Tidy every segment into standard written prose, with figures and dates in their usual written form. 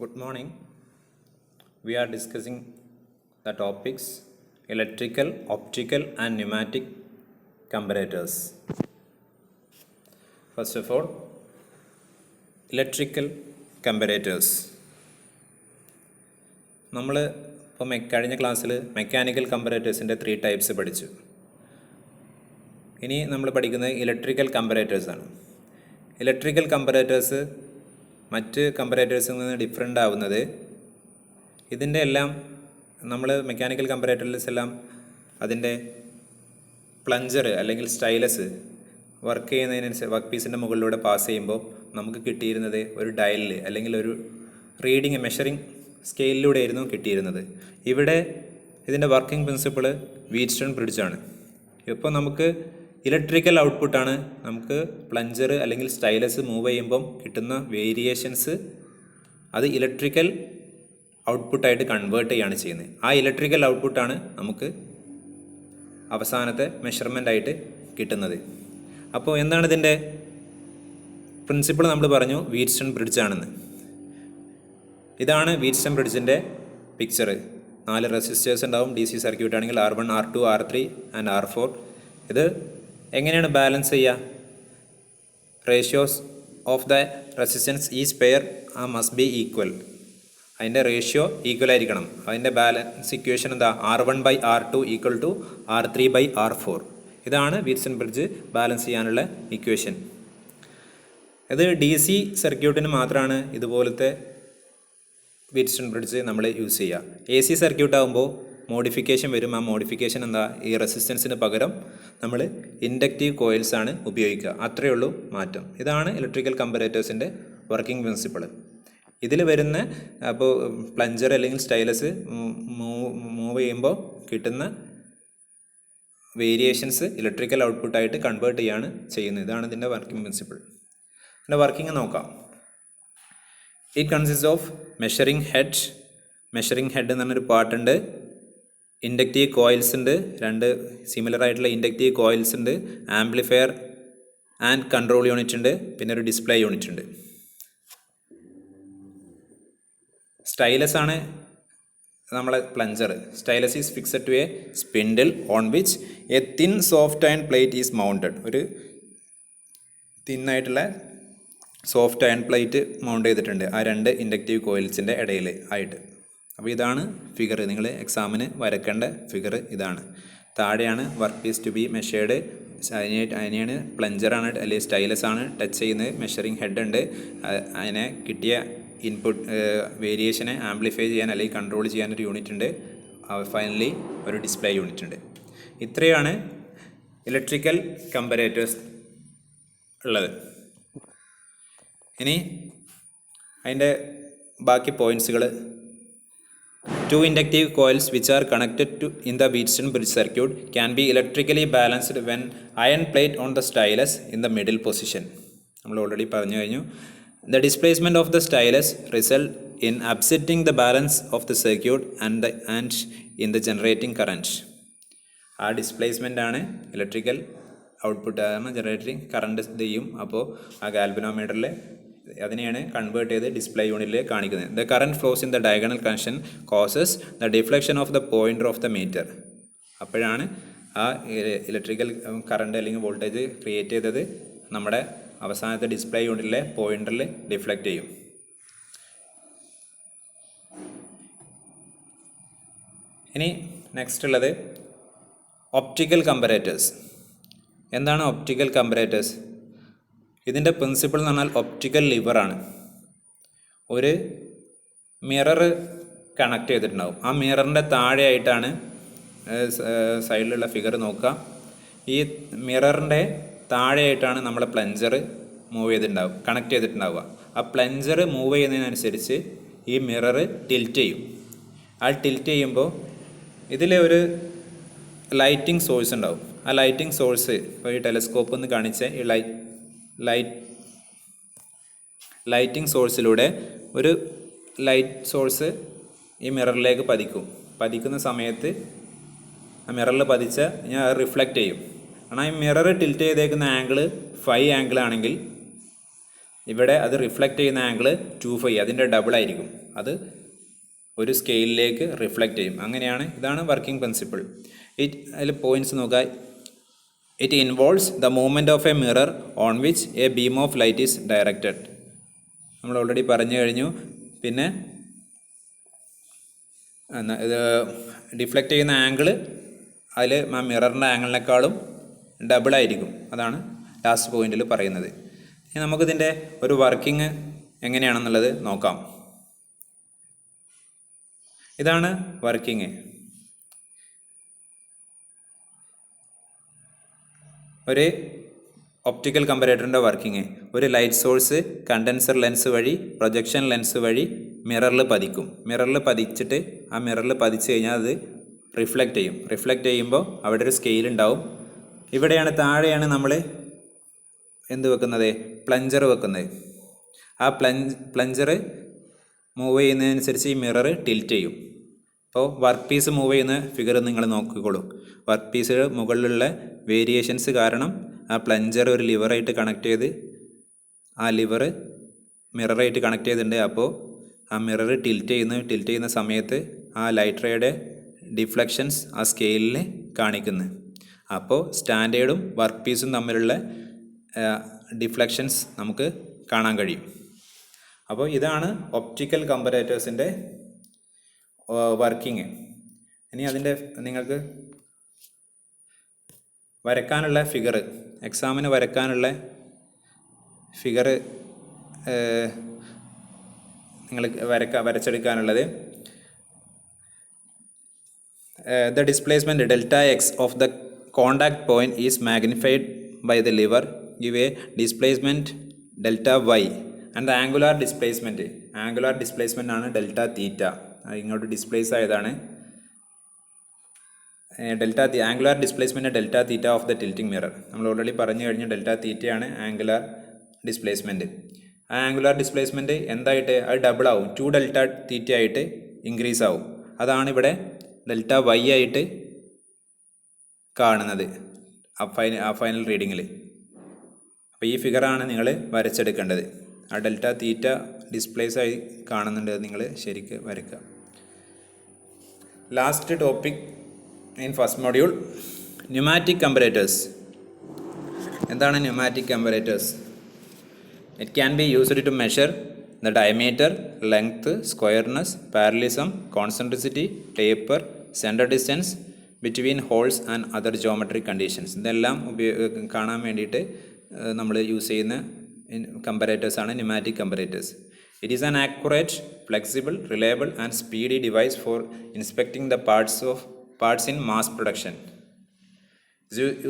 Good morning. We are discussing the topics electrical, optical, and pneumatic comparators. First of all, electrical comparators. നമ്മൾ ഇപ്പോൾ കഴിഞ്ഞ ക്ലാസ്സിൽ mechanical കമ്പറേറ്റേഴ്സിൻ്റെ 3 types പഠിച്ചു. ഇനി നമ്മൾ പഠിക്കുന്നത് ഇലക്ട്രിക്കൽ കമ്പറേറ്റേഴ്സാണ്. ഇലക്ട്രിക്കൽ കമ്പറേറ്റേഴ്സ് മറ്റ് കമ്പറേറ്റേഴ്സിൽ നിന്ന് ഡിഫറെൻ്റ് ആവുന്നത് ഇതിൻ്റെ എല്ലാം നമ്മൾ മെക്കാനിക്കൽ കമ്പറേറ്റേഴ്സ് എല്ലാം അതിൻ്റെ പ്ലഞ്ചർ അല്ലെങ്കിൽ സ്റ്റൈലസ് വർക്ക് ചെയ്യുന്നതിനനുസരിച്ച് വർക്ക് പീസിൻ്റെ മുകളിലൂടെ പാസ് ചെയ്യുമ്പോൾ നമുക്ക് കിട്ടിയിരുന്നത് ഒരു ഡയലിൽ അല്ലെങ്കിൽ ഒരു റീഡിങ് മെഷറിംഗ് സ്കെയിലിലൂടെ ആയിരുന്നു കിട്ടിയിരുന്നത്. ഇവിടെ ഇതിൻ്റെ വർക്കിംഗ് പ്രിൻസിപ്പിൾ വീറ്റ്സ്റ്റോൺ ബ്രിഡ്ജാണ്. ഇപ്പോൾ നമുക്ക് ഇലക്ട്രിക്കൽ ഔട്ട്പുട്ടാണ് നമുക്ക് പ്ലഞ്ചർ അല്ലെങ്കിൽ സ്റ്റൈലസ് മൂവ് ചെയ്യുമ്പം കിട്ടുന്ന വേരിയേഷൻസ് അത് ഇലക്ട്രിക്കൽ ഔട്ട്പുട്ടായിട്ട് കൺവേർട്ട് ചെയ്യുകയാണ് ചെയ്യുന്നത്. ആ ഇലക്ട്രിക്കൽ ഔട്ട്പുട്ടാണ് നമുക്ക് അവസാനത്തെ മെഷർമെൻ്റായിട്ട് കിട്ടുന്നത്. അപ്പോൾ എന്താണ് ഇതിൻ്റെ പ്രിൻസിപ്പിൾ? നമ്മൾ പറഞ്ഞു വീറ്റ്സ്റ്റോൺ ബ്രിഡ്ജാണെന്ന്. ഇതാണ് വീറ്റ്സ്റ്റോൺ ബ്രിഡ്ജിൻ്റെ പിക്ചർ. 4 റെസിസ്റ്റേഴ്സ് ഉണ്ടാവും. DC സർക്യൂട്ട് ആണെങ്കിൽ R1, R2, R3 and R4. ഇത് എങ്ങനെയാണ് ബാലൻസ് ചെയ്യുക? Ratios of the resistance each pair must be equal. അതിൻ്റെ റേഷ്യോ ഈക്വൽ ആയിരിക്കണം. അതിൻ്റെ ബാലൻസ് ഇക്വേഷൻ എന്താ? R1/R2 equal to R3/R4. ഇതാണ് വീറ്റ്സ്റ്റോൺ ബ്രിഡ്ജ് ബാലൻസ് ചെയ്യാനുള്ള ഇക്വേഷൻ. ഇത് DC സർക്യൂട്ടിന് മാത്രമാണ് ഇതുപോലത്തെ വീറ്റ്സ്റ്റോൺ ബ്രിഡ്ജ് നമ്മൾ യൂസ് ചെയ്യുക. AC സർക്യൂട്ട് ആകുമ്പോൾ മോഡിഫിക്കേഷൻ വരും. ആ മോഡിഫിക്കേഷൻ എന്താ? ഈ റെസിസ്റ്റൻസിന് പകരം നമ്മൾ ഇൻഡക്റ്റീവ് കോയിൽസ് ആണ് ഉപയോഗിക്കുക. അത്രയേ ഉള്ളൂ മാറ്റം. ഇതാണ് ഇലക്ട്രിക്കൽ കമ്പറേറ്റേഴ്സിൻ്റെ വർക്കിംഗ് പ്രിൻസിപ്പിൾ. ഇതിൽ വരുന്ന അപ്പോൾ പ്ലഞ്ചർ അല്ലെങ്കിൽ സ്റ്റൈലസ് മൂവ് ചെയ്യുമ്പോൾ കിട്ടുന്ന വേരിയേഷൻസ് ഇലക്ട്രിക്കൽ ഔട്ട്പുട്ടായിട്ട് കൺവേർട്ട് ചെയ്യാണ് ചെയ്യുന്നത്. ഇതാണ് ഇതിൻ്റെ വർക്കിംഗ് പ്രിൻസിപ്പിൾ. ഇതിൻ്റെ വർക്കിംഗ് നോക്കാം. It consist of measuring head. Measuring head എന്ന് പറഞ്ഞൊരു പാർട്ടുണ്ട്. ഇൻഡക്റ്റീവ് കോയിൽസ് ഉണ്ട്. 2 സിമിലർ ആയിട്ടുള്ള ഇൻഡക്റ്റീവ് കോയിൽസ് ഉണ്ട്. ആംപ്ലിഫയർ ആൻഡ് കൺട്രോൾ യൂണിറ്റ് ഉണ്ട്. പിന്നെ ഒരു ഡിസ്പ്ലേ യൂണിറ്റ് ഉണ്ട്. സ്റ്റൈലസ് ആണ് നമ്മളെ plunger. Stylus is fixed to a spindle on which a thin soft iron plate is mounted. ഒരു തിന്നായിട്ടുള്ള സോഫ്റ്റ് അയൺ പ്ലേറ്റ് മൗണ്ട് ചെയ്തിട്ടുണ്ട് ആ 2 ഇൻഡക്റ്റീവ് കോയിൽസിൻ്റെ ഇടയിൽ ആയിട്ട്. അപ്പോൾ ഇതാണ് ഫിഗർ. നിങ്ങൾ എക്സാമിന് വരക്കേണ്ട ഫിഗർ ഇതാണ്. താഴെയാണ് work piece to be measured. അതിനെയാണ് പ്ലഞ്ചറാണ് അല്ലെങ്കിൽ സ്റ്റൈലസ് ആണ് ടച്ച് ചെയ്യുന്നത്. മെഷറിംഗ് ഹെഡ് ഉണ്ട്. അതിനെ കിട്ടിയ ഇൻപുട്ട് വേരിയേഷനെ ആംപ്ലിഫൈ ചെയ്യാൻ അല്ലെങ്കിൽ കൺട്രോൾ ചെയ്യാനൊരു യൂണിറ്റ് ഉണ്ട്. ഫൈനലി ഒരു ഡിസ്പ്ലേ യൂണിറ്റ് ഉണ്ട്. ഇത്രയാണ് ഇലക്ട്രിക്കൽ കമ്പറേറ്റേഴ്സ് ഉള്ളത്. ഇനി അതിൻ്റെ ബാക്കി പോയിൻറ്റ്സുകൾ. 2 inductive coils which are connected to in the Wheatstone bridge circuit can be electrically balanced when iron plate on the stylus in the middle position. നമ്മൾ ഓൾറെഡി പറഞ്ഞു കഴിഞ്ഞു. The displacement of the stylus result in upsetting the balance of the circuit and in the generating current. ആ displacement ആണ് electrical output ആണ് generating current ചെയ്യും. അപ്പോൾ ആ ഗാൽവനോമീറ്ററിൽ അതിനെയാണ് കൺവേർട്ട് ചെയ്ത് ഡിസ്പ്ലേ യൂണിറ്റിൽ കാണിക്കുന്നത്. The current flows in the diagonal connection causes the deflection of the pointer of the meter. അപ്പോഴാണ് ആ ഇലക്ട്രിക്കൽ കറണ്ട് അല്ലെങ്കിൽ വോൾട്ടേജ് ക്രിയേറ്റ് ചെയ്തത് നമ്മുടെ അവസാനത്തെ ഡിസ്പ്ലേ യൂണിറ്റിലെ പോയിൻ്ററിൽ ഡിഫ്ലക്റ്റ് ചെയ്യും. ഇനി നെക്സ്റ്റ് ഉള്ളത് ഒപ്റ്റിക്കൽ കമ്പറേറ്റേഴ്സ്. എന്താണ് ഒപ്റ്റിക്കൽ കമ്പറേറ്റേഴ്സ്? ഇതിൻ്റെ പ്രിൻസിപ്പിൾ എന്ന് പറഞ്ഞാൽ ഒപ്റ്റിക്കൽ ലിവറാണ്. ഒരു മിറർ കണക്ട് ചെയ്തിട്ടുണ്ടാവും. ആ മിററിൻ്റെ താഴെയായിട്ടാണ് സൈഡിലുള്ള ഫിഗർ നോക്കുക. ഈ മിററിൻ്റെ താഴെയായിട്ടാണ് നമ്മളെ പ്ലഞ്ചർ മൂവ് ചെയ്തിട്ടുണ്ടാവും, കണക്ട് ചെയ്തിട്ടുണ്ടാവുക. ആ പ്ലഞ്ചർ മൂവ് ചെയ്യുന്നതിനനുസരിച്ച് ഈ മിറർ ടിൽറ്റ് ചെയ്യും. ആ ടിൽറ്റ് ചെയ്യുമ്പോൾ ഇതിൽ ഒരു ലൈറ്റിംഗ് സോഴ്സ് ഉണ്ടാവും. ആ ലൈറ്റിംഗ് സോഴ്സ് ഇപ്പോൾ ഈ ടെലസ്കോപ്പ് എന്ന് കാണിച്ച ഈ ലൈറ്റിംഗ് സോഴ്സിലൂടെ ഒരു ലൈറ്റ് സോഴ്സ് ഈ മിററിലേക്ക് പതിക്കുന്ന സമയത്ത് ആ മിററിൽ പതിച്ച ഞാൻ റിഫ്ലക്റ്റ് ചെയ്യും. കാരണം ഈ മിറർ ടിൽറ്റ് ചെയ്തേക്കുന്ന ആംഗിൾ ഫൈ ആംഗിൾ ആണെങ്കിൽ ഇവിടെ അത് റിഫ്ലക്റ്റ് ചെയ്യുന്ന ആംഗിൾ 2φ, അതിൻ്റെ ഡബിൾ ആയിരിക്കും. അത് ഒരു സ്കെയിലിലേക്ക് റിഫ്ലക്റ്റ് ചെയ്യും. അങ്ങനെയാണ്, ഇതാണ് വർക്കിംഗ് പ്രിൻസിപ്പിൾ. അതിൽ പോയിൻറ്റ്സ് നോക്കുക. It involves the movement of A mirror on which A beam of light is directed. നമ്മൾ ഓൾറെഡി പറഞ്ഞു കഴിഞ്ഞു. പിന്നെ ഇത് ഡിഫ്ലക്റ്റ് ചെയ്യുന്ന ആംഗിൾ അതിൽ ആ മിററിൻ്റെ ആംഗിളിനേക്കാളും ഡബിളായിരിക്കും. അതാണ് ലാസ്റ്റ് പോയിന്റിൽ പറയുന്നത്. ഇനി നമുക്കിതിൻ്റെ ഒരു വർക്കിംഗ് എങ്ങനെയാണെന്നുള്ളത് നോക്കാം. ഇതാണ് വർക്കിംഗ്. ഒരു ഒപ്റ്റിക്കൽ കമ്പറേറ്ററിൻ്റെ വർക്കിംഗ്. ഒരു ലൈറ്റ് സോഴ്സ് കണ്ടൻസർ ലെൻസ് വഴി, പ്രൊജക്ഷൻ ലെൻസ് വഴി മിററിൽ പതിക്കും. മിററിൽ പതിച്ചിട്ട് ആ മിററിൽ പതിച്ച് കഴിഞ്ഞാൽ അത് റിഫ്ലക്റ്റ് ചെയ്യും. റിഫ്ലക്റ്റ് ചെയ്യുമ്പോൾ അവിടെ ഒരു സ്കെയിൽ ഉണ്ടാവും. ഇവിടെയാണ്, താഴെയാണ് നമ്മൾ എന്ത് വെക്കുന്നത്, പ്ലഞ്ചർ വെക്കുന്നത്. ആ പ്ലഞ്ചർ മൂവ് ചെയ്യുന്നതിനനുസരിച്ച് ഈ മിറർ ടിൽറ്റ് ചെയ്യും. അപ്പോൾ വർക്ക് പീസ് മൂവ് ചെയ്യുന്ന ഫിഗർ നിങ്ങൾ നോക്കിക്കോളൂ. വർക്ക് പീസ് മുകളിലുള്ള വേരിയേഷൻസ് കാരണം ആ പ്ലഞ്ചർ ഒരു ലിവറായിട്ട് കണക്ട് ചെയ്ത്, ആ ലിവർ മിററായിട്ട് കണക്ട് ചെയ്തിട്ടുണ്ട്. അപ്പോൾ ആ മിറർ ടിൽറ്റ് ചെയ്യുന്ന സമയത്ത് ആ ലൈറ്റ് റേയുടെ ഡിഫ്ലക്ഷൻസ് ആ സ്കെയിലിൽ കാണിക്കുന്നു. അപ്പോൾ സ്റ്റാൻഡേർഡും വർക്ക് പീസും തമ്മിലുള്ള ഡിഫ്ലക്ഷൻസ് നമുക്ക് കാണാൻ കഴിയും. അപ്പോൾ ഇതാണ് ഒപ്റ്റിക്കൽ കമ്പറേറ്റേഴ്സിൻ്റെ വർക്കിംഗ്. ഇനി അതിൻ്റെ നിങ്ങൾക്ക് വരക്കാനുള്ള ഫിഗർ, എക്സാമിന് വരക്കാനുള്ള ഫിഗർ നിങ്ങൾ വരച്ചെടുക്കാനുള്ളത്, the displacement delta x of the contact point is magnified by the lever, give a displacement delta y, and the angular displacement ആണ് ഡെൽറ്റ തീറ്റ. ഇങ്ങോട്ട് ഡിസ്പ്ലേസ് ആയതാണ്. Angular displacement delta theta of the tilting mirror. നമ്മൾ already പറഞ്ഞു കഴിഞ്ഞു, delta തീറ്റയാണ് angular displacement. ആ angular displacement എന്തായിട്ട്, അത് ഡബിൾ ആവും, 2 ഡെൽറ്റ തീറ്റ ആയിട്ട് ഇൻക്രീസ് ആവും. അതാണ് ഇവിടെ ഡെൽറ്റ വൈ ആയിട്ട് കാണുന്നത് ആ ഫൈനൽ റീഡിങ്ങിൽ. അപ്പോൾ ഈ ഫിഗറാണ് നിങ്ങൾ വരച്ചെടുക്കേണ്ടത്. ആ ഡെൽറ്റ തീറ്റ ഡിസ്പ്ലേസ് ആയി കാണുന്നുണ്ട്, നിങ്ങൾ ശരിക്ക് വരയ്ക്കുക. Last topic in first module, pneumatic comparators. എന്താണ് pneumatic comparators? It can be used to measure the diameter, length, squareness, parallelism, concentricity, taper, center distance between holes and other geometric conditions. ഇതെല്ലാം കാണാൻ വേണ്ടിയിട്ട് നമ്മൾ യൂസ് ചെയ്യുന്ന കമ്പറേറ്റേഴ്സാണ് pneumatic comparators. It is an accurate, flexible, reliable and speedy device for inspecting the parts in mass production.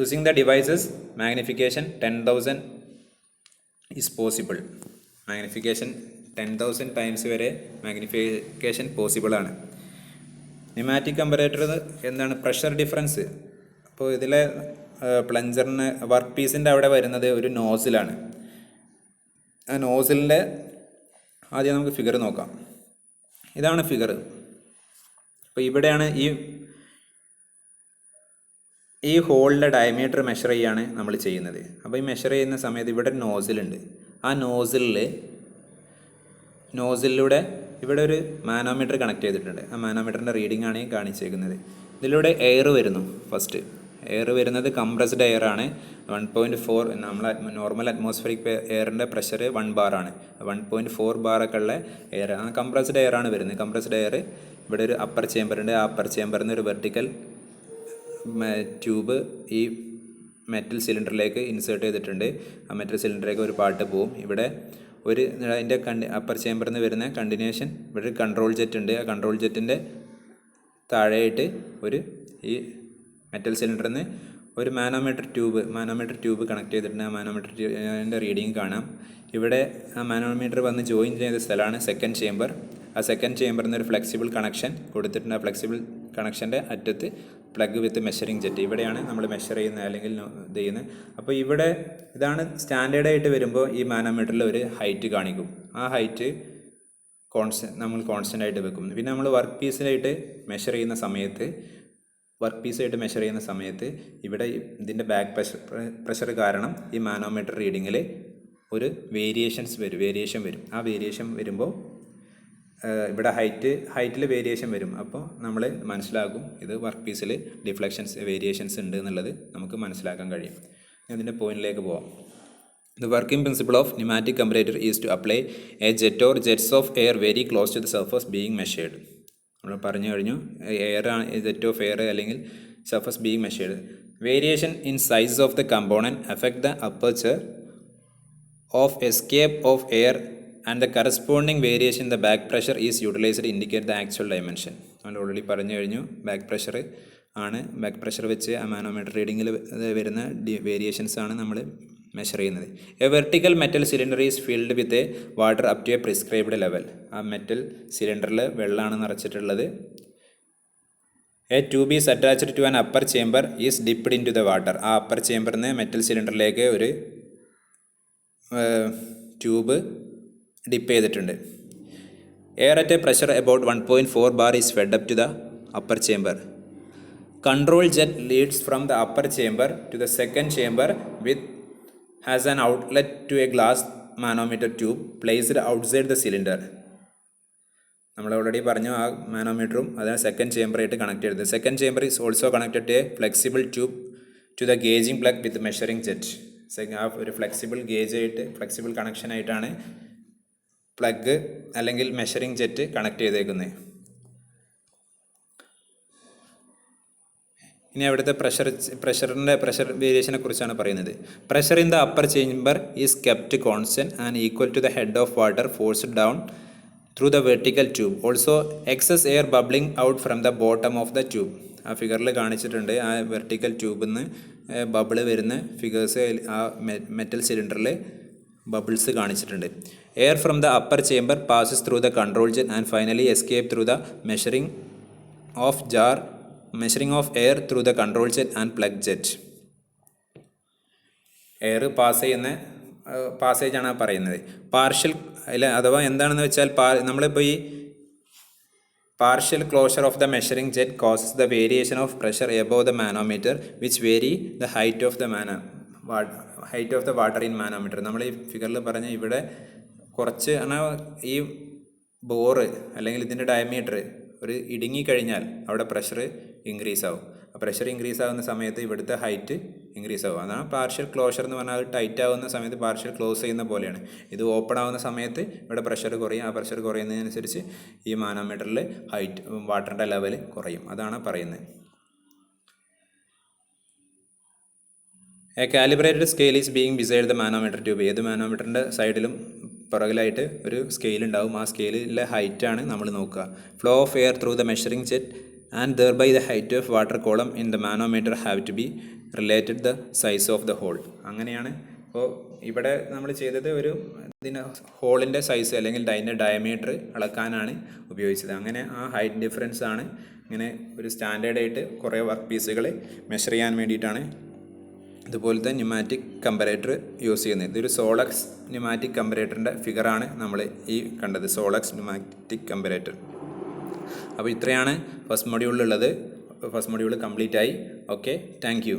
Using the devices, magnification 10,000 is possible. Magnification 10,000 times വരെ magnification possible ആണ്. Pneumatic comparator എന്താണ്? Pressure difference. അപ്പോൾ ഇതിലെ പ്ലഞ്ചറിന് work പീസിൻ്റെ അവിടെ വരുന്നത് ഒരു നോസിലാണ്. ആ നോസിലിൻ്റെ ആദ്യം നമുക്ക് ഫിഗർ നോക്കാം. ഇതാണ് ഫിഗർ. അപ്പോൾ ഇവിടെയാണ് ഈ ഹോളിൻ്റെ ഡയമീറ്റർ മെഷർ ചെയ്യാണ് നമ്മൾ ചെയ്യുന്നത്. അപ്പോൾ ഈ മെഷർ ചെയ്യുന്ന സമയത്ത് ഇവിടെ നോസിലുണ്ട്. ആ നോസിലൂടെ ഇവിടെ ഒരു മാനോമീറ്റർ കണക്ട് ചെയ്തിട്ടുണ്ട്. ആ മാനോമീറ്ററിൻ്റെ റീഡിംഗ് ആണ് ഈ കാണിച്ചേക്കുന്നത്. ഇതിലൂടെ എയർ വരുന്നു. ഫസ്റ്റ് എയർ വരുന്നത് കംപ്രസ്ഡ് എയർ ആണ്. 1.4 നമ്മളെ നോർമൽ അറ്റ്മോസ്ഫിയറിക് എയറിൻ്റെ പ്രഷർ 1 bar ആണ്. 1.4 ബാറൊക്കെ ഉള്ള എയർ, ആ കംപ്രസ്ഡ് എയർ ആണ് വരുന്നത്. കംപ്രസ്ഡ് എയർ ഇവിടെ ഒരു അപ്പർ ചേമ്പറുണ്ട്. ആ അപ്പർ ചേമ്പറിൽ നിന്ന് ഒരു വെർട്ടിക്കൽ ട്യൂബ് ഈ മെറ്റൽ സിലിണ്ടറിലേക്ക് ഇൻസേർട്ട് ചെയ്തിട്ടുണ്ട്. ആ മെറ്റൽ സിലിണ്ടറിലേക്ക് ഒരു പാർട്ട് പോവും. ഇവിടെ ഒരു അതിൻ്റെ അപ്പർ ചേമ്പറിൽ നിന്ന് വരുന്ന കണ്ടിന്യൂഷൻ ഇവിടെ ഒരു കൺട്രോൾ ജെറ്റ് ഉണ്ട്. ആ കൺട്രോൾ ജെറ്റിൻ്റെ താഴെയായിട്ട് ഈ മെറ്റൽ സിലിണ്ടറിൽ നിന്ന് ഒരു മാനോമീറ്റർ ട്യൂബ് കണക്ട് ചെയ്തിട്ടുണ്ട്. ആ മാനോമീറ്ററിൻ്റെ റീഡിങ് കാണാം. ഇവിടെ ആ മാനോമീറ്റർ വന്ന് ജോയിൻ ചെയ്ത സ്ഥലമാണ് സെക്കൻഡ് ചേമ്പർ. ആ സെക്കൻഡ് ചേമ്പറിൽ നിന്ന് ഒരു ഫ്ലെക്സിബിൾ കണക്ഷൻ കൊടുത്തിട്ടുണ്ട്. ആ ഫ്ലെക്സിബിൾ കണക്ഷൻ്റെ അറ്റത്ത് പ്ലഗ് വിത്ത് മെഷറിംഗ് ജെറ്റ്. ഇവിടെയാണ് നമ്മൾ മെഷർ ചെയ്യുന്നത് അല്ലെങ്കിൽ ഇത് ചെയ്യുന്നത്. അപ്പോൾ ഇതാണ് സ്റ്റാൻഡേർഡായിട്ട് വരുമ്പോൾ ഈ മാനോമീറ്ററിൽ ഒരു ഹൈറ്റ് കാണിക്കും. ആ ഹൈറ്റ് നമ്മൾ കോൺസ്റ്റൻ്റ് ആയിട്ട് വെക്കും. പിന്നെ നമ്മൾ വർക്ക് പീസായിട്ട് മെഷർ ചെയ്യുന്ന സമയത്ത് ഇവിടെ ഇതിൻ്റെ ബാക്ക് പ്രഷർ കാരണം ഈ മാനോമീറ്റർ റീഡിങ്ങിൽ ഒരു വേരിയേഷൻ വരും. ആ വേരിയേഷൻ വരുമ്പോൾ ഇവിടെ ഹൈറ്റിൽ വേരിയേഷൻ വരും. അപ്പോൾ നമ്മൾ മനസ്സിലാക്കും ഇത് വർക്ക് പീസിൽ വേരിയേഷൻസ് ഉണ്ട് എന്നുള്ളത് നമുക്ക് മനസ്സിലാക്കാൻ കഴിയും. ഇതിൻ്റെ പോയിന്റിലേക്ക് പോവാം. The working principle of pneumatic comparator is to apply a jet or jets of air very close to the surface being measured. നമ്മൾ പറഞ്ഞു കഴിഞ്ഞു, ജെറ്റ് ഓഫ് എയർ അല്ലെങ്കിൽ surface being measured. Variation in size of the component affect the aperture of escape of air and the corresponding variation in the back pressure is utilised indicate the actual dimension. നമ്മൾ already പറഞ്ഞു കഴിഞ്ഞു, back pressure വെച്ച് ആ manometer റീഡിങ്ങിൽ വരുന്ന variations ആണ് നമ്മൾ measure ചെയ്യുന്നത്. A vertical metal cylinder is filled with a water up to a prescribed level. ആ മെറ്റൽ സിലിണ്ടറിൽ വെള്ളമാണ് നിറച്ചിട്ടുള്ളത്. A tube is attached to an upper chamber is dipped into the water. ആ upper ചേംബറിൽ നിന്ന് metal സിലിണ്ടറിലേക്ക് ഒരു tube dip ചെയ്തിട്ടുണ്ട്. Air at a pressure about 1.4 bar is fed up to the upper chamber. Control jet leads from the upper chamber to the second chamber has an outlet to a glass manometer tube placed outside the cylinder. നമ്മൾ already പറഞ്ഞു ആ മാനോമീറ്ററും അതാണ് second ചേംബറായിട്ട് connect ചെയ്തത്. Second chamber is also connected to a flexible tube to the gauging plug with measuring jet. ആ ഒരു flexible കണക്ഷനായിട്ടാണ് പ്ലഗ് അല്ലെങ്കിൽ മെഷറിംഗ് ജെറ്റ് കണക്ട് ചെയ്തേക്കുന്നത്. ഇനി അവിടുത്തെ പ്രഷർ വേരിയേഷനെ കുറിച്ചാണ് പറയുന്നത്. Pressure in the upper chamber is kept constant and equal to the head of water forced down through the vertical tube. Also excess air bubbling out from the bottom of the tube. ആ ഫിഗറിൽ കാണിച്ചിട്ടുണ്ട്, ആ vertical ട്യൂബിൽ നിന്ന് ബബിള് വരുന്ന figures ആ metal സിലിണ്ടറിൽ bubbles കാണിച്ചിട്ടുണ്ട്. Air from the upper chamber passes through the control jet and finally escape through the measuring of air through the control jet and plug jet. Air പാസേജാണ് പറയുന്നത്. പാർഷ്യൽ അഥവാ എന്താണെന്ന് വെച്ചാൽ നമ്മളിപ്പോൾ ഈ partial closure of the measuring jet causes the variation of pressure above the manometer which vary the height of the water in manometer. നമ്മൾ ഈ ഫിഗറിൽ പറഞ്ഞ ഇവിടെ കുറച്ച് ഈ ബോറ് അല്ലെങ്കിൽ ഇതിൻ്റെ ഡയമീറ്റർ ഒരു ഇടുങ്ങിക്കഴിഞ്ഞാൽ അവിടെ പ്രഷർ ഇൻക്രീസ് ആവും. ആ പ്രഷർ ഇൻക്രീസ് ആകുന്ന സമയത്ത് ഇവിടുത്തെ ഹൈറ്റ് ഇൻക്രീസ് ആവും. അതാണ് പാർഷ്യൽ ക്ലോഷർ എന്ന് പറഞ്ഞാൽ. അത് ടൈറ്റ് ആവുന്ന സമയത്ത് പാർഷ്യൽ ക്ലോസ് ചെയ്യുന്ന പോലെയാണ്. ഇത് ഓപ്പൺ ആവുന്ന സമയത്ത് ഇവിടെ പ്രഷർ കുറയും. ആ പ്രഷർ കുറയുന്നതിനനുസരിച്ച് ഈ മാനോമീറ്ററിൽ വാട്ടറിൻ്റെ ലെവൽ കുറയും. അതാണ് പറയുന്നത്. A calibrated scale is being beside the manometer tube. ഏത് മാനോമീറ്ററിൻ്റെ സൈഡിലും പുറകിലായിട്ട് ഒരു സ്കെയിൽ ഉണ്ടാവും. ആ സ്കെയിലിലെ ഹൈറ്റാണ് നമ്മൾ നോക്കുക. Flow of air through the measuring jet and thereby the height of water column in the manometer have to be related the size of the hole. അങ്ങനെയാണ് അപ്പോൾ ഇവിടെ നമ്മൾ ചെയ്തത് ഹോളിൻ്റെ സൈസ് അല്ലെങ്കിൽ അതിൻ്റെ ഡയമീറ്റർ അളക്കാനാണ് ഉപയോഗിച്ചത്. അങ്ങനെ ആ ഹൈറ്റ് ഡിഫറൻസ് ആണ് ഇങ്ങനെ ഒരു സ്റ്റാൻഡേർഡായിട്ട് കുറേ വർക്ക് പീസുകൾ മെഷർ ചെയ്യാൻ വേണ്ടിയിട്ടാണ് ഇതുപോലത്തെ ന്യൂമാറ്റിക് കമ്പറേറ്റർ യൂസ് ചെയ്യുന്നത്. ഇതൊരു സോളക്സ് ന്യൂമാറ്റിക് കമ്പറേറ്ററിൻ്റെ ഫിഗറാണ് നമ്മൾ ഈ കണ്ടത്, സോളക്സ് ന്യൂമാറ്റിക് കമ്പറേറ്റർ. അപ്പോൾ ഇത്രയാണ് ഫസ്റ്റ് മൊഡ്യൂളിലുള്ളത്. ഫസ്റ്റ് മൊഡ്യൂൾ കംപ്ലീറ്റ് ആയി. Okay, thank you.